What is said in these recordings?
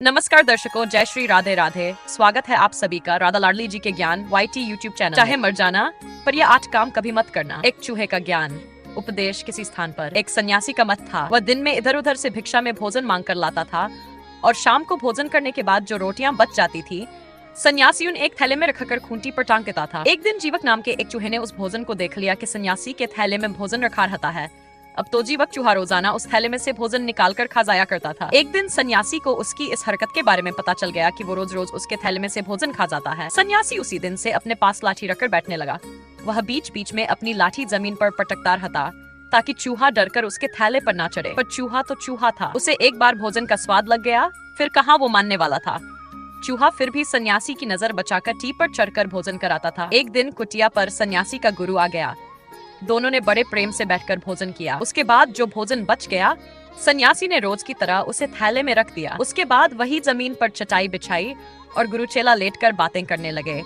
नमस्कार दर्शकों, जय श्री राधे राधे। स्वागत है आप सभी का राधा लाडली जी के ज्ञान YT यूट्यूब चैनल। चाहे मर जाना पर ये 8 काम कभी मत करना। एक चूहे का ज्ञान उपदेश। किसी स्थान पर एक सन्यासी का मत था। वह दिन में इधर उधर से भिक्षा में भोजन मांग कर लाता था और शाम को भोजन करने के बाद जो रोटियां बच जाती थी सन्यासी उन एक थैले में रखकर खूंटी पर टांग देता था। एक दिन जीवक नाम के एक चूहे ने उस भोजन को देख लिया कि सन्यासी के थैले में भोजन रखा रहता है। अब तो जीवक चूहा रोजाना उस थैले में से भोजन निकाल कर खा जाया करता था। एक दिन सन्यासी को उसकी इस हरकत के बारे में पता चल गया कि वो रोज रोज उसके थैले में से भोजन खा जाता है। सन्यासी उसी दिन से अपने पास लाठी रखकर बैठने लगा। वह बीच बीच में अपनी लाठी जमीन पर पटकता रहता ताकि चूहा डरकर उसके थैले पर ना चढ़े। पर चूहा तो चूहा था, उसे एक बार भोजन का स्वाद लग गया, फिर कहाँ वो मानने वाला था। चूहा फिर भी सन्यासी की नजर बचाकर टी पर चढ़कर भोजन कराता था। एक दिन कुटिया पर सन्यासी का गुरु आ गया। दोनों ने बड़े प्रेम से बैठकर भोजन किया। उसके बाद जो भोजन बच गया सन्यासी ने रोज की तरह उसे थैले में रख दिया। उसके बाद वही जमीन पर चटाई बिछाई और गुरु चेला लेटकर बातें करने लगे।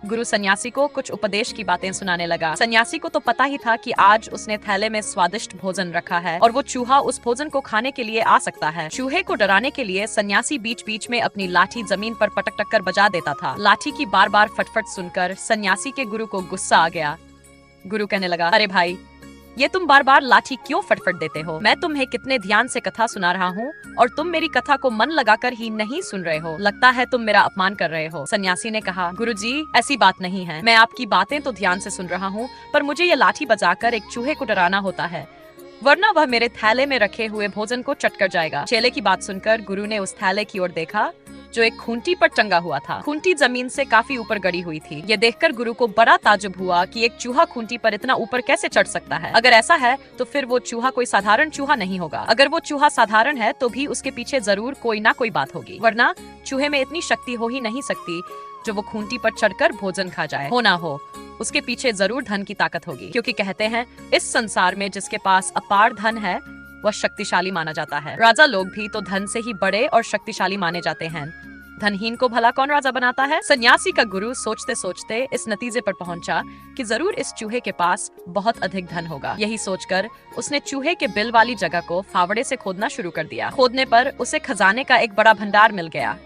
गुरु सन्यासी को कुछ उपदेश की बातें सुनाने लगा। सन्यासी को तो पता ही था कि आज उसने थैले में स्वादिष्ट भोजन रखा है और वो चूहा उस भोजन को खाने के लिए आ सकता है। चूहे को डराने के लिए सन्यासी बीच बीच में अपनी लाठी जमीन पर पटक टक कर बजा देता था। लाठी की बार बार फटफट सुनकर सन्यासी के गुरु को गुस्सा आ गया। गुरु कहने लगा, अरे भाई, ये तुम बार बार लाठी क्यों फटफट देते हो? मैं तुम्हें कितने ध्यान से कथा सुना रहा हूँ और तुम मेरी कथा को मन लगाकर ही नहीं सुन रहे हो। लगता है तुम मेरा अपमान कर रहे हो। सन्यासी ने कहा, गुरुजी, ऐसी बात नहीं है। मैं आपकी बातें तो ध्यान से सुन रहा हूँ, पर मुझे ये लाठी बजाकर एक चूहे को डराना होता है, वरना वह मेरे थैले में रखे हुए भोजन को चट कर जाएगा। चेले की बात सुनकर गुरु ने उस थैले की ओर देखा जो एक खूंटी पर टंगा हुआ था। खूंटी जमीन से काफी ऊपर गड़ी हुई थी। ये देखकर गुरु को बड़ा ताज्जुब हुआ कि एक चूहा खूंटी पर इतना ऊपर कैसे चढ़ सकता है। अगर ऐसा है तो फिर वो चूहा कोई साधारण चूहा नहीं होगा। अगर वो चूहा साधारण है तो भी उसके पीछे जरूर कोई ना कोई बात होगी, वरना चूहे में इतनी शक्ति हो ही नहीं सकती जो वो खूंटी पर चढ़कर भोजन खा जाए। हो ना हो, उसके पीछे जरूर धन की ताकत होगी, क्योंकि कहते हैं इस संसार में जिसके पास अपार धन है वह शक्तिशाली माना जाता है। राजा लोग भी तो धन से ही बड़े और शक्तिशाली माने जाते हैं। धनहीन को भला कौन राजा बनाता है? सन्यासी का गुरु सोचते सोचते इस नतीजे पर पहुंचा कि जरूर इस चूहे के पास बहुत अधिक धन होगा। यही सोचकर उसने चूहे के बिल वाली जगह को फावड़े से खोदना शुरू कर दिया। खोदने पर उसे खजाने का एक बड़ा भंडार मिल गया।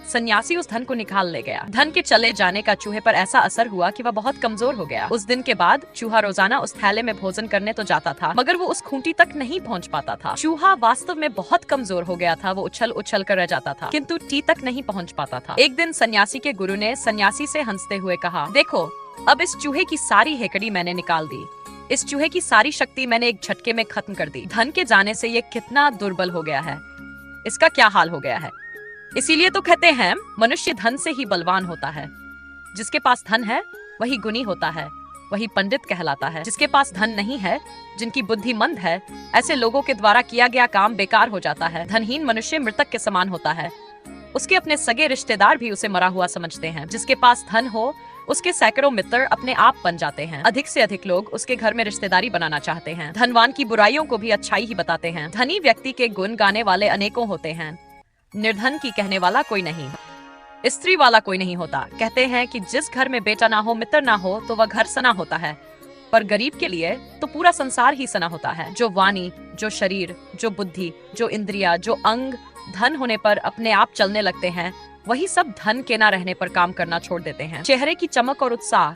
सन्यासी उस धन को निकाल ले गया। धन के चले जाने का चूहे पर ऐसा असर हुआ कि वह बहुत कमजोर हो गया। उस दिन के बाद चूहा रोजाना उस थैले में भोजन करने तो जाता था, मगर वो उस खूंटी तक नहीं पहुंच पाता था। चूहा वास्तव में बहुत कमजोर हो गया था। वो उछल उछल कर रह जाता था, किंतु टी तक नहीं पहुंच पाता था। एक दिन सन्यासी के गुरु ने सन्यासी से हंसते हुए कहा, देखो, अब इस चूहे की सारी हेकड़ी मैंने निकाल दी। इस चूहे की सारी शक्ति मैंने एक झटके में खत्म कर दी। धन के जाने से ये कितना दुर्बल हो गया है, इसका क्या हाल हो गया है। इसीलिए तो कहते हैं मनुष्य धन से ही बलवान होता है। जिसके पास धन है वही गुणी होता है, वही पंडित कहलाता है। जिसके पास धन नहीं है, जिनकी बुद्धि मंद है, ऐसे लोगों के द्वारा किया गया काम बेकार हो जाता है। धनहीन मनुष्य मृतक के समान होता है। उसके अपने सगे रिश्तेदार भी उसे मरा हुआ समझते हैं। जिसके पास धन हो उसके सैकड़ों मित्र अपने आप बन जाते हैं। अधिक से अधिक लोग उसके घर में रिश्तेदारी बनाना चाहते हैं। धनवान की बुराइयों को भी अच्छाई ही बताते हैं। धनी व्यक्ति के गुण गाने वाले अनेकों होते हैं, निर्धन की कहने वाला कोई नहीं, स्त्री वाला कोई नहीं होता। कहते हैं कि जिस घर में बेटा ना हो, मित्र ना हो, तो वह घर सना होता है, पर गरीब के लिए तो पूरा संसार ही सना होता है। जो वाणी, जो शरीर, जो बुद्धि, जो इंद्रिया, जो अंग धन होने पर अपने आप चलने लगते हैं, वही सब धन के ना रहने पर काम करना छोड़ देते हैं। चेहरे की चमक और उत्साह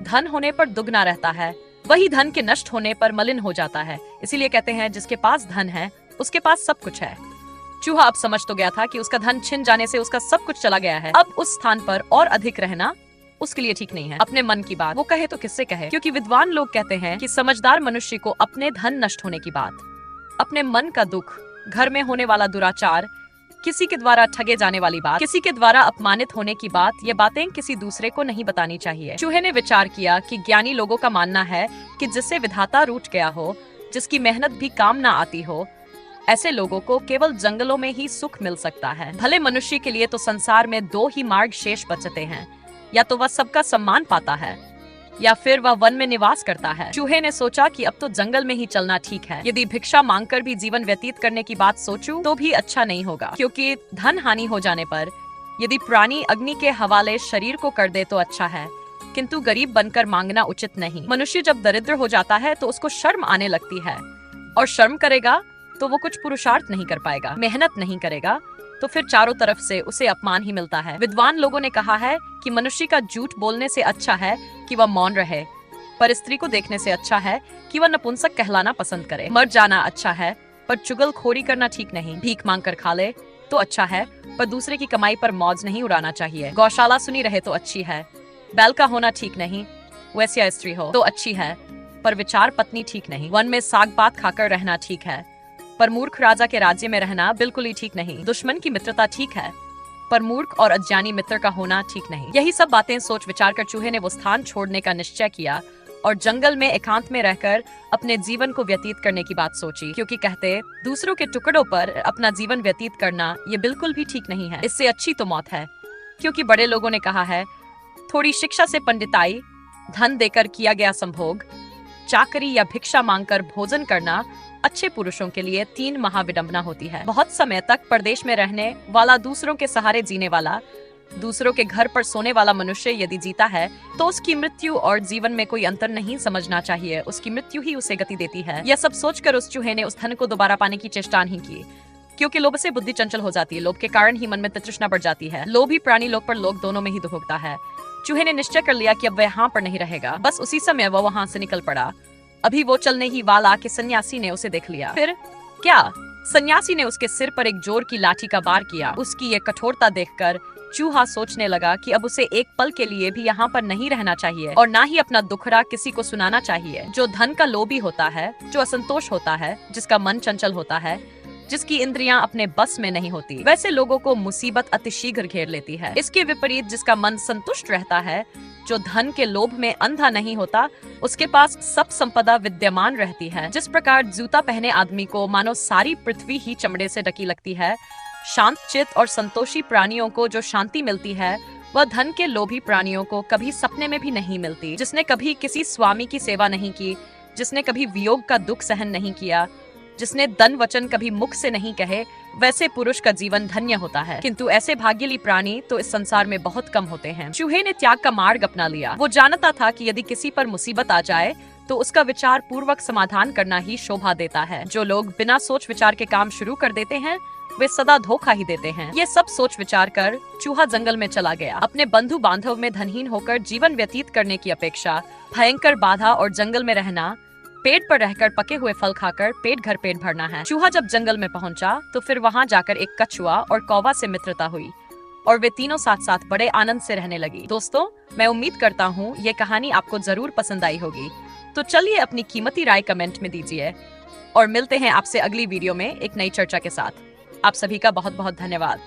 धन होने पर दुगना रहता है, वही धन के नष्ट होने पर मलिन हो जाता है। इसीलिए कहते हैं जिसके पास धन है उसके पास सब कुछ है। चूहा अब समझ तो गया था कि उसका धन छिन जाने से उसका सब कुछ चला गया है। अब उस स्थान पर और अधिक रहना उसके लिए ठीक नहीं है। अपने मन की बात वो कहे तो किससे कहे, क्योंकि विद्वान लोग कहते हैं कि समझदार मनुष्य को अपने धन नष्ट होने की बात, अपने मन का दुख, घर में होने वाला दुराचार, किसी के द्वारा ठगे जाने वाली बात, किसी के द्वारा अपमानित होने की बात, ये बातें किसी दूसरे को नहीं बतानी चाहिए। चूहे ने विचार किया कि ज्ञानी लोगों का मानना है कि जिससे विधाता रूठ गया हो, जिसकी मेहनत भी काम ना आती हो, ऐसे लोगों को केवल जंगलों में ही सुख मिल सकता है। भले मनुष्य के लिए तो संसार में 2 ही मार्ग शेष बचते हैं, या तो वह सबका सम्मान पाता है या फिर वह वन में निवास करता है। चूहे ने सोचा कि अब तो जंगल में ही चलना ठीक है। यदि भिक्षा मांगकर भी जीवन व्यतीत करने की बात सोचूं तो भी अच्छा नहीं होगा, क्योंकि धन हानि हो जाने पर यदि प्राणी अग्नि के हवाले शरीर को कर दे तो अच्छा है, किंतु गरीब बनकर मांगना उचित नहीं। मनुष्य जब दरिद्र हो जाता है तो उसको शर्म आने लगती है, और शर्म करेगा तो वो कुछ पुरुषार्थ नहीं कर पाएगा, मेहनत नहीं करेगा तो फिर चारों तरफ से उसे अपमान ही मिलता है। विद्वान लोगों ने कहा है कि मनुष्य का झूठ बोलने से अच्छा है कि वह मौन रहे, पर स्त्री को देखने से अच्छा है कि वह नपुंसक कहलाना पसंद करे। मर जाना अच्छा है, पर चुगलखोरी करना ठीक नहीं। भीख मांग कर खा ले तो अच्छा है, पर दूसरे की कमाई पर मौज नहीं उड़ाना चाहिए। गौशाला सुनी रहे तो अच्छी है, बैल का होना ठीक नहीं। वैश्या स्त्री हो तो अच्छी है, पर विचार पत्नी ठीक नहीं। वन में साग पात खाकर रहना ठीक है, पर मूर्ख राजा के राज्य में रहना बिल्कुल ही ठीक नहीं। दुश्मन की मित्रता ठीक है, पर मूर्ख और अज्ञानी मित्र का होना ठीक नहीं। यही सब बातें सोच विचार कर चूहे ने वो स्थान छोड़ने का निश्चय किया और जंगल में एकांत में रहकर अपने जीवन को व्यतीत करने की बात सोची, क्योंकि कहते दूसरों के टुकड़ों पर अपना जीवन व्यतीत करना ये बिल्कुल भी ठीक नहीं है। इससे अच्छी तो मौत है, क्योंकि बड़े लोगों ने कहा है थोड़ी शिक्षा से पंडिताई, धन देकर किया गया संभोग, चाकरी या भिक्षा मांगकर भोजन करना अच्छे पुरुषों के लिए 3 महाविडंबना होती है। बहुत समय तक परदेश में रहने वाला, दूसरों के सहारे जीने वाला, दूसरों के घर पर सोने वाला मनुष्य यदि जीता है तो उसकी मृत्यु और जीवन में कोई अंतर नहीं समझना चाहिए। उसकी मृत्यु ही उसे गति देती है। यह सब सोचकर उस चूहे ने उस धन को दोबारा पाने की चेष्टा नहीं की, क्योंकि लोभ से बुद्धि चंचल हो जाती है। लोभ के कारण ही मन में तृष्णा बढ़ जाती है। लोभी प्राणी लोक पर लोक दोनों में ही दुख भोगता है। चूहे ने निश्चय कर लिया कि अब वह यहाँ पर नहीं रहेगा। बस उसी समय वह वहाँ से निकल पड़ा। अभी वो चलने ही वाला कि सन्यासी ने उसे देख लिया। फिर क्या? सन्यासी ने उसके सिर पर एक जोर की लाठी का वार किया। उसकी ये कठोरता देखकर चूहा सोचने लगा कि अब उसे एक पल के लिए भी यहाँ पर नहीं रहना चाहिए और ना ही अपना दुखड़ा किसी को सुनाना चाहिए। जो धन का लोभी होता है, जो असंतोष होता है, जिसका मन चंचल होता है, जिसकी इंद्रियां अपने बस में नहीं होती, वैसे लोगों को मुसीबत अतिशीघ्र घेर लेती है। इसके विपरीत जिसका मन संतुष्ट रहता है, जो धन के लोभ में अंधा नहीं होता, उसके पास सब संपदा विद्यमान रहती है। जिस प्रकार जूता पहने आदमी को मानो सारी पृथ्वी ही चमड़े से ढकी लगती है, शांत चित्त और संतोषी प्राणियों को जो शांति मिलती है, वह धन के लोभी प्राणियों को कभी सपने में भी नहीं मिलती। जिसने कभी किसी स्वामी की सेवा नहीं की, जिसने कभी वियोग का दुख सहन नहीं किया, जिसने दन वचन कभी मुख से नहीं कहे, वैसे पुरुष का जीवन धन्य होता है। किंतु ऐसे भाग्यशाली प्राणी तो इस संसार में बहुत कम होते हैं। चूहे ने त्याग का मार्ग अपना लिया। वो जानता था कि यदि किसी पर मुसीबत आ जाए तो उसका विचार पूर्वक समाधान करना ही शोभा देता है। जो लोग बिना सोच विचार के काम शुरू कर देते हैं, वे सदा धोखा ही देते हैं। ये सब सोच विचार कर चूहा जंगल में चला गया। अपने बंधु बांधव में धनहीन होकर जीवन व्यतीत करने की अपेक्षा भयंकर बाधा और जंगल में रहना, पेड़ पर रहकर पके हुए फल खाकर पेट घर पेट भरना है। चूहा जब जंगल में पहुंचा तो फिर वहां जाकर एक कछुआ और कौवा से मित्रता हुई और वे तीनों साथ साथ बड़े आनंद से रहने लगी। दोस्तों, मैं उम्मीद करता हूँ ये कहानी आपको जरूर पसंद आई होगी। तो चलिए अपनी कीमती राय कमेंट में दीजिए और मिलते हैं आपसे अगली वीडियो में एक नई चर्चा के साथ। आप सभी का बहुत बहुत धन्यवाद।